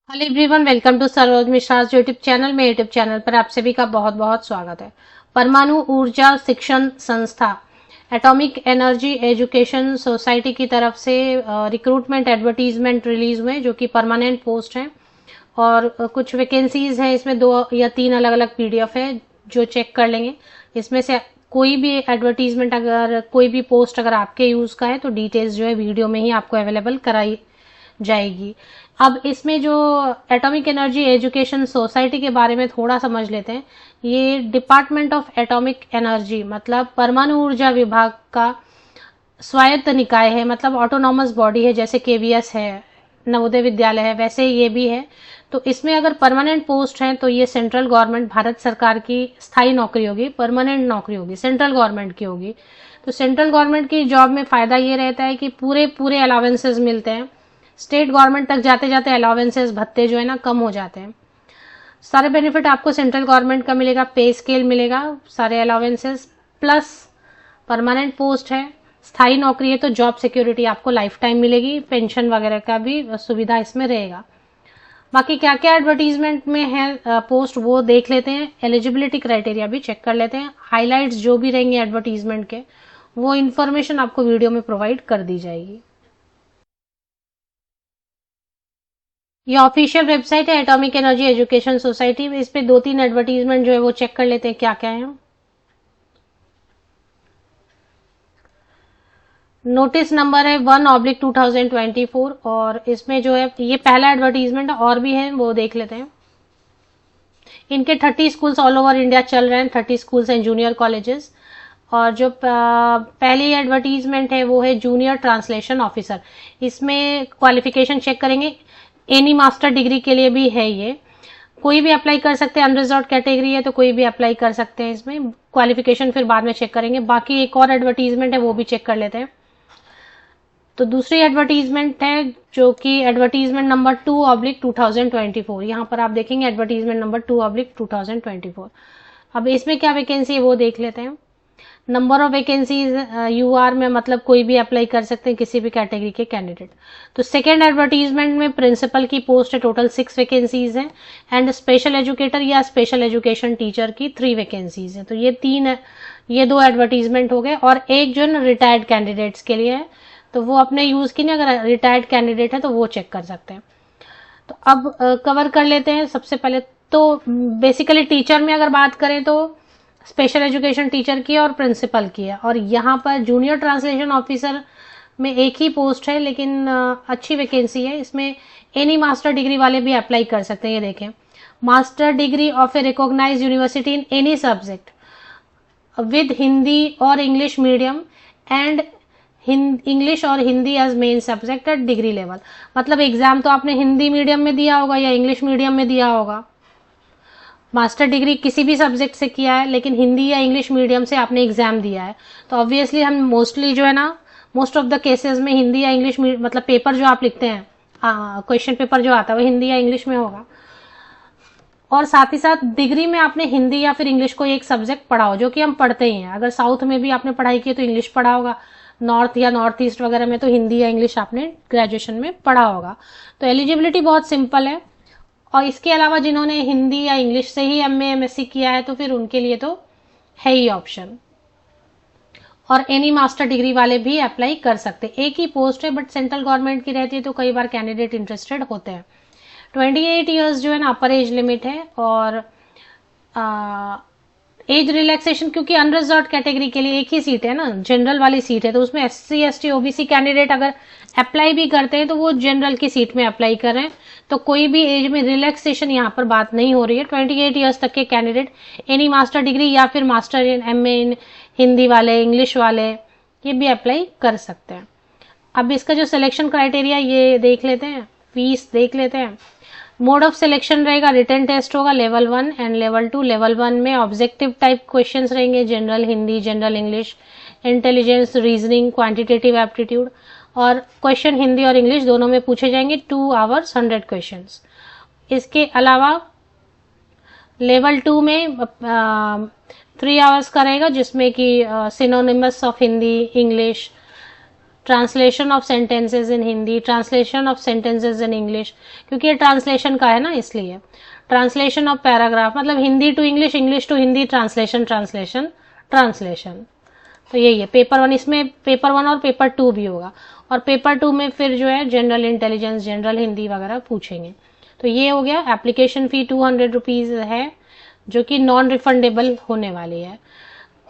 Hello everyone, welcome to Saroj Mishra YouTube channel. मेरे YouTube channel पर आप सभी का बहुत बहुत स्वागत है। परमाणु ऊर्जा शिक्षण संस्था एटॉमिक एनर्जी एजुकेशन सोसाइटी की तरफ से रिक्रूटमेंट एडवर्टीजमेंट रिलीज हुए, जो कि परमानेंट पोस्ट हैं और कुछ वैकेंसीज हैं। इसमें 2 या 3 अलग अलग पीडीएफ है जो चेक कर लेंगे। इसमें से कोई भी एडवर्टीजमेंट, अगर कोई भी पोस्ट अगर आपके यूज का है तो डिटेल्स जो है वीडियो में ही आपको अवेलेबल कराई जाएगी। अब इसमें जो एटॉमिक एनर्जी एजुकेशन सोसाइटी के बारे में थोड़ा समझ लेते हैं। ये डिपार्टमेंट ऑफ एटॉमिक एनर्जी मतलब परमाणु ऊर्जा विभाग का स्वायत्त निकाय है, मतलब ऑटोनॉमस बॉडी है। जैसे केवीएस है, नवोदय विद्यालय है, वैसे ये भी है। तो इसमें अगर परमानेंट पोस्ट है तो ये सेंट्रल गवर्नमेंट भारत सरकार की स्थायी नौकरी होगी, परमानेंट नौकरी होगी, सेंट्रल गवर्नमेंट की होगी। तो सेंट्रल गवर्नमेंट की जॉब में फायदा ये रहता है कि पूरे अलाउंसेस मिलते हैं। स्टेट गवर्नमेंट तक जाते जाते अलाउंसेस, भत्ते जो है ना, कम हो जाते हैं। सारे बेनिफिट आपको सेंट्रल गवर्नमेंट का मिलेगा, पे स्केल मिलेगा, सारे अलाउंसेस प्लस परमानेंट पोस्ट है, स्थायी नौकरी है तो जॉब सिक्योरिटी आपको लाइफ टाइम मिलेगी, पेंशन वगैरह का भी सुविधा इसमें रहेगा। बाकी क्या क्या एडवर्टीजमेंट में है पोस्ट वो देख लेते हैं। एलिजिबिलिटी क्राइटेरिया भी चेक कर लेते हैं। हाईलाइट्स जो भी रहेंगे एडवर्टीजमेंट के, वो इन्फॉर्मेशन आपको वीडियो में प्रोवाइड कर दी जाएगी। ये ऑफिशियल वेबसाइट है एटॉमिक एनर्जी एजुकेशन सोसाइटी। इस पे 2-3 एडवर्टीजमेंट जो है वो चेक कर लेते हैं क्या क्या है। नोटिस नंबर है 1/2024 और इसमें जो है ये पहला एडवर्टीजमेंट, और भी है वो देख लेते हैं। इनके 30 स्कूल्स ऑल ओवर इंडिया चल रहे हैं, 30 स्कूल्स एंड जूनियर कॉलेजेस। और जो पहली एडवर्टीजमेंट है वो है जूनियर ट्रांसलेशन ऑफिसर। इसमें क्वालिफिकेशन चेक करेंगे, एनी मास्टर डिग्री के लिए भी है ये। कोई भी अप्लाई कर सकते हैं, अनरिजर्व्ड कैटेगरी है तो कोई भी अप्लाई कर सकते हैं। इसमें क्वालिफिकेशन फिर बाद में चेक करेंगे। बाकी एक और एडवर्टीजमेंट है वो भी चेक कर लेते हैं। तो दूसरी एडवर्टीजमेंट है जो कि एडवर्टीजमेंट नंबर 2/2024। यहाँ पर आप देखेंगे एडवर्टीजमेंट नंबर 2/2024। अब इसमें क्या वैकेंसी है वो देख लेते हैं। नंबर ऑफ वैकेंसीज यूआर में, मतलब कोई भी अप्लाई कर सकते हैं, किसी भी कैटेगरी के कैंडिडेट। तो सेकेंड एडवर्टीजमेंट में प्रिंसिपल की पोस्ट है, टोटल 6 वैकेंसीज हैं। एंड स्पेशल एजुकेटर या स्पेशल एजुकेशन टीचर की 3 वैकेंसीज हैं। तो ये 2 एडवर्टीजमेंट हो गए। और एक जो है रिटायर्ड कैंडिडेट्स के लिए है, तो वो अपने यूज की नहीं, अगर रिटायर्ड कैंडिडेट है तो वो चेक कर सकते हैं। तो अब कवर कर लेते हैं। सबसे पहले तो बेसिकली टीचर में अगर बात करें तो स्पेशल एजुकेशन टीचर की और प्रिंसिपल की है। और यहाँ पर जूनियर ट्रांसलेशन ऑफिसर में एक ही पोस्ट है, लेकिन अच्छी वैकेंसी है। इसमें एनी मास्टर डिग्री वाले भी अप्लाई कर सकते हैं। ये देखें, master degree of a recognise university in any subject with Hindi और इंग्लिश मीडियम एंड इंग्लिश और Hindi as main subject at degree level. मतलब एग्जाम तो आपने हिंदी मीडियम में दिया होगा या इंग्लिश मीडियम में दिया होगा। मास्टर डिग्री किसी भी सब्जेक्ट से किया है, लेकिन हिंदी या इंग्लिश मीडियम से आपने एग्जाम दिया है, तो ऑब्वियसली हम मोस्टली जो है ना, मोस्ट ऑफ द केसेस में हिंदी या इंग्लिश, मतलब पेपर जो आप लिखते हैं, क्वेश्चन पेपर जो आता है वो हिंदी या इंग्लिश में होगा। और साथ ही साथ डिग्री में आपने हिंदी या फिर इंग्लिश को एक सब्जेक्ट पढ़ा हो, जो कि हम पढ़ते ही हैं। अगर साउथ में भी आपने पढ़ाई की है तो इंग्लिश पढ़ा होगा, नॉर्थ या नॉर्थ ईस्ट वगैरह में तो हिंदी या इंग्लिश आपने ग्रेजुएशन में पढ़ा होगा। तो एलिजिबिलिटी बहुत सिंपल है। और इसके अलावा जिन्होंने हिंदी या इंग्लिश से ही एमए एमएससी किया है तो फिर उनके लिए तो है ही ऑप्शन। और एनी मास्टर डिग्री वाले भी अप्लाई कर सकते हैं। एक ही पोस्ट है बट सेंट्रल गवर्नमेंट की रहती है तो कई बार कैंडिडेट इंटरेस्टेड होते हैं। 28 ईयर्स जो है ना अपर एज लिमिट है। और एज रिलैक्सेशन, क्योंकि अनरिजर्व्ड कैटेगरी के लिए एक ही सीट है ना, जनरल वाली सीट है, तो उसमें एससी एसटी ओबीसी कैंडिडेट अगर अप्लाई भी करते हैं तो वो जनरल की सीट में अप्लाई कर रहे हैं। तो कोई भी एज में रिलैक्सेशन यहाँ पर बात नहीं हो रही है। 28 ईयर्स तक के कैंडिडेट एनी मास्टर डिग्री या फिर मास्टर इन एमए इन हिंदी वाले, इंग्लिश वाले, ये भी अप्लाई कर सकते हैं। अब इसका जो सिलेक्शन क्राइटेरिया ये देख लेते हैं, फीस देख लेते हैं। मोड ऑफ सिलेक्शन रहेगा, रिटन टेस्ट होगा लेवल 1 एंड लेवल 2। लेवल 1 में ऑब्जेक्टिव टाइप क्वेश्चंस रहेंगे, general Hindi, general English, intelligence, reasoning, quantitative aptitude. और क्वेश्चन हिंदी और इंग्लिश दोनों में पूछे जाएंगे। 2 आवर्स 100 क्वेश्चंस। इसके अलावा लेवल 2 में 3 आवर्स का रहेगा, जिसमें कि synonymous of Hindi, English, translation of sentences in Hindi, translation of sentences in English, क्योंकि ये ट्रांसलेशन का है ना इसलिए, ट्रांसलेशन ऑफ पैराग्राफ, मतलब Hindi to English, English to Hindi, translation translation translation. तो यही है पेपर 1, इसमें पेपर 1 और पेपर 2 भी होगा, और पेपर 2 में फिर जो है जनरल इंटेलिजेंस, जनरल हिंदी वगैरह पूछेंगे। तो ये हो गया। एप्लीकेशन फी 200 रुपीज है जो कि नॉन रिफंडेबल होने वाली है,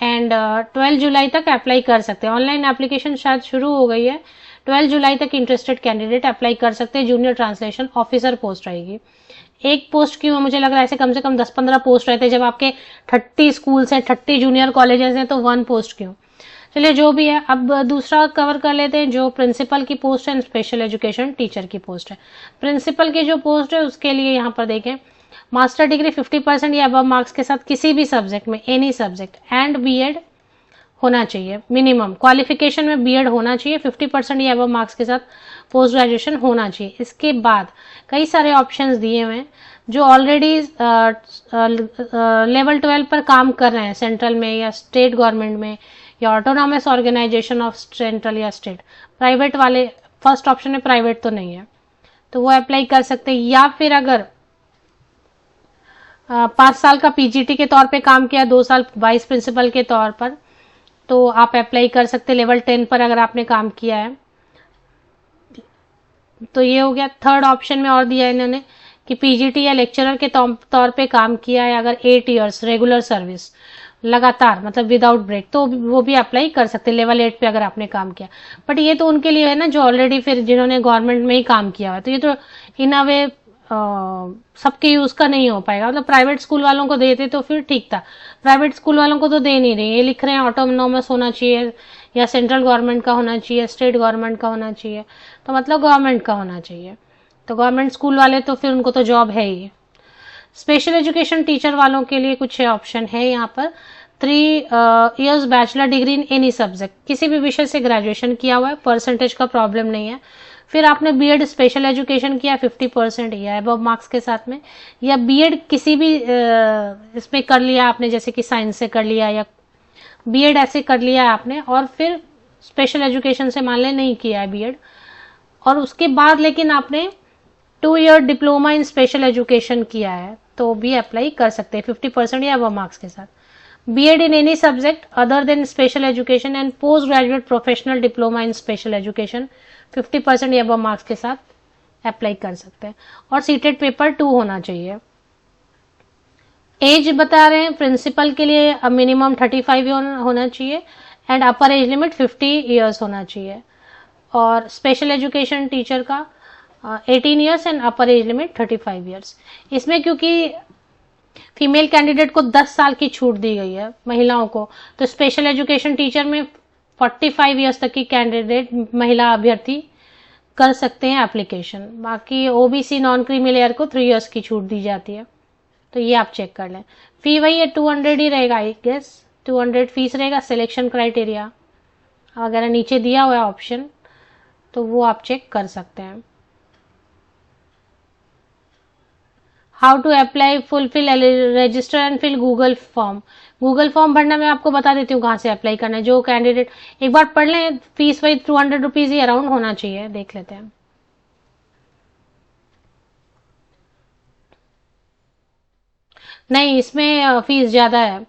एंड 12 जुलाई तक अप्लाई कर सकते हैं। ऑनलाइन एप्लीकेशन शायद शुरू हो गई है, 12 जुलाई तक इंटरेस्टेड कैंडिडेट अप्लाई कर सकते हैं। जूनियर ट्रांसलेशन ऑफिसर पोस्ट रहेगी। एक पोस्ट क्यों, मुझे लग रहा है ऐसे कम से कम 10-15 पोस्ट रहते हैं, जब आपके 30 स्कूल्स हैं, 30 जूनियर कॉलेजेस हैं, तो 1 पोस्ट क्यों। चलिए जो भी है, अब दूसरा कवर कर लेते हैं जो प्रिंसिपल की पोस्ट है, स्पेशल एजुकेशन टीचर की पोस्ट है। प्रिंसिपल की जो पोस्ट है उसके लिए यहाँ पर देखें, मास्टर डिग्री 50% या अबव मार्क्स के साथ किसी भी सब्जेक्ट में, एनी सब्जेक्ट, एंड बीएड होना चाहिए मिनिमम, क्वालिफिकेशन में बीएड होना चाहिए, 50% या अबव मार्क्स के साथ पोस्ट ग्रेजुएशन होना चाहिए। इसके बाद कई सारे ऑप्शंस दिए हुए हैं, जो ऑलरेडी लेवल 12 पर काम कर रहे हैं सेंट्रल में या स्टेट गवर्नमेंट में या ऑटोनॉमस ऑर्गेनाइजेशन ऑफ सेंट्रल या स्टेट, प्राइवेट वाले, फर्स्ट ऑप्शन है प्राइवेट तो नहीं है, तो वो अप्लाई कर सकते हैं। या फिर अगर 5 साल का पीजीटी के तौर पे काम किया, 2 साल वाइस प्रिंसिपल के तौर पर, तो आप अप्लाई कर सकते हैं लेवल 10 पर अगर आपने काम किया है। तो ये हो गया। थर्ड ऑप्शन में और दिया है इन्होंने कि पीजीटी या लेक्चरर के तौर पे काम किया है अगर 8 इयर्स रेगुलर सर्विस, लगातार मतलब विदाउट ब्रेक, तो वो भी अप्लाई कर सकते हैं लेवल 8 पे अगर आपने काम किया। बट ये तो उनके लिए है ना जो ऑलरेडी फिर जिन्होंने गवर्नमेंट में ही काम किया है, तो ये तो इन अ वे सबके यूज का नहीं हो पाएगा। मतलब प्राइवेट स्कूल वालों को देते तो फिर ठीक था, प्राइवेट स्कूल वालों को तो दे नहीं रहे। ये लिख रहे हैं ऑटोनॉमस होना चाहिए या सेंट्रल गवर्नमेंट का होना चाहिए, स्टेट गवर्नमेंट का होना चाहिए, तो मतलब गवर्नमेंट का होना चाहिए। तो गवर्नमेंट स्कूल वाले तो फिर उनको तो जॉब है ही। स्पेशल एजुकेशन टीचर वालों के लिए कुछ ऑप्शन है यहाँ पर। 3 years bachelor degree in any subject, किसी भी विषय से ग्रेजुएशन किया हुआ है, परसेंटेज का प्रॉब्लम नहीं है। फिर आपने बीएड स्पेशल एजुकेशन किया 50% या अबव मार्क्स के साथ में, या बीएड किसी भी इसमें कर लिया आपने, जैसे कि साइंस से कर लिया या बीएड ऐसे कर लिया है आपने, और फिर स्पेशल एजुकेशन से मान लें नहीं किया है बीएड, और उसके बाद लेकिन आपने 2 year diploma in special education किया है, तो भी अप्लाई कर सकते हैं 50% या अबव मार्क्स के साथ। BEd in any subject other than special education and post graduate professional diploma in special education 50% या अबव मार्क्स के साथ अप्लाई कर सकते हैं। और सीटेड पेपर 2 होना चाहिए। एज बता रहे हैं प्रिंसिपल के लिए मिनिमम 35 होना चाहिए and upper age limit 50 years होना चाहिए, और स्पेशल एजुकेशन टीचर का 18 years and upper age limit 35 years. इसमें क्योंकि फीमेल कैंडिडेट को 10 साल की छूट दी गई है महिलाओं को, तो स्पेशल एजुकेशन टीचर में 45 ईयर्स तक की कैंडिडेट महिला अभ्यर्थी कर सकते हैं एप्लीकेशन। बाकी ओबीसी नॉन क्रीमी लेयर को 3 इयर्स की छूट दी जाती है, तो ये आप चेक कर लें। फी वही है 200 ही रहेगा, आई गेस 200 फीस रहेगा। सिलेक्शन क्राइटेरिया अगर नीचे दिया हुआ है ऑप्शन, तो वो आप चेक कर सकते हैं। How to apply, fulfil, register and fill Google form. Google form भरना मैं आपको बता देती हूँ कहाँ से अप्लाई करना है। जो कैंडिडेट एक बार पढ़ लें, फीस वही 200 रुपीज ही अराउंड होना चाहिए, देख लेते हैं। नहीं, इसमें फीस ज्यादा है।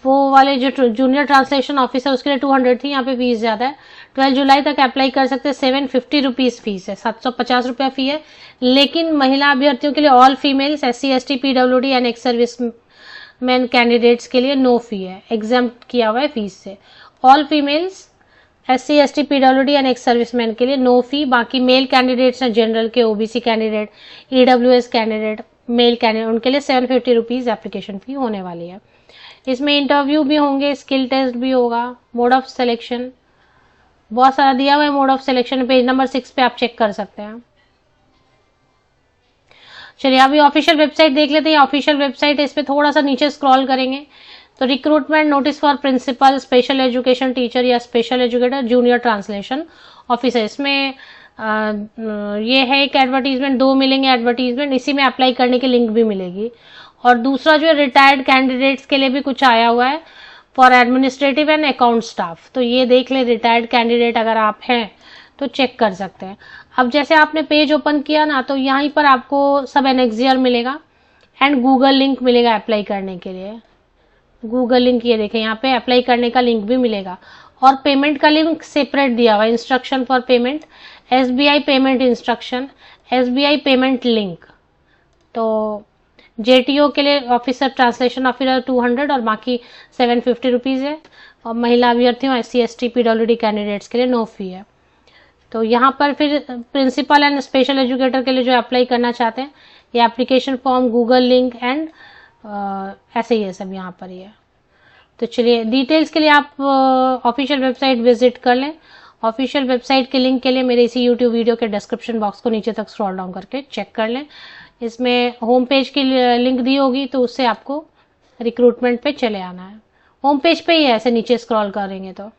वो वाले जो जूनियर ट्रांसलेशन ऑफिसर उसके लिए 200 थी, यहाँ पे फीस ज्यादा है। 12 जुलाई तक अप्लाई कर सकते हैं। 750 रुपीज फीस है, 750 रुपया फी है। लेकिन महिला अभ्यर्थियों के लिए all females, SC ST PWD and ex service man candidates के लिए नो फी है, एग्जाम्प्ट किया हुआ है फीस से। All females, SC ST PWD and ex service man के लिए नो फी। बाकी मेल कैंडिडेट्स हैं, जनरल के, OBC candidate, EWS candidate, male candidate, उनके लिए 750 रुपीज एप्लीकेशन फी होने वाली है। इसमें इंटरव्यू भी होंगे, स्किल टेस्ट भी होगा, मोड ऑफ सिलेक्शन बहुत सारा दिया हुआ है। Mode of selection page number 6 पे आप चेक कर सकते हैं। चलिए अभी ऑफिशियल वेबसाइट देख लेते हैं। ऑफिशियल वेबसाइट है, इस पे थोड़ा सा नीचे स्क्रॉल करेंगे तो recruitment notice for principal, special education teacher या special educator, junior translation officer, इसमें ये है एक एडवर्टीजमेंट, 2 मिलेंगे एडवर्टीजमेंट, इसी में अप्लाई करने की लिंक भी मिलेगी। और दूसरा जो है रिटायर्ड कैंडिडेट्स के लिए भी कुछ आया हुआ है, for administrative and account staff. तो ये देख लें, रिटायर्ड कैंडिडेट अगर आप हैं तो चेक कर सकते हैं। अब जैसे आपने पेज ओपन किया ना, तो यहीं पर आपको सब एनेक्सियर मिलेगा एंड गूगल लिंक मिलेगा अप्लाई करने के लिए। गूगल लिंक ये देखें, यहाँ पे अप्लाई करने का लिंक भी मिलेगा और पेमेंट का लिंक सेपरेट दिया हुआ है। Instruction for payment, SBI payment instruction, SBI payment link. तो JTO के लिए ऑफिसर ट्रांसलेशन ऑफिसर 200 और बाकी 750 रुपीज़ है। और महिला अभ्यर्थियों, SC ST PWD कैंडिडेट्स के लिए नो फी है। तो यहाँ पर फिर प्रिंसिपल एंड स्पेशल एजुकेटर के लिए जो अप्लाई करना चाहते हैं, ये application form, Google link and ऐसे ही है सब यहाँ पर ही है। तो चलिए, डिटेल्स के लिए आप ऑफिशियल वेबसाइट विजिट कर लें। ऑफिशियल वेबसाइट के लिंक के लिए मेरे इसी यूट्यूब वीडियो के डिस्क्रिप्शन बॉक्स को नीचे तक स्क्रॉल डाउन करके चेक कर लें। इसमें होम पेज की लिंक दी होगी, तो उससे आपको रिक्रूटमेंट पे चले आना है। होम पेज पे ही है, ऐसे नीचे स्क्रॉल करेंगे तो।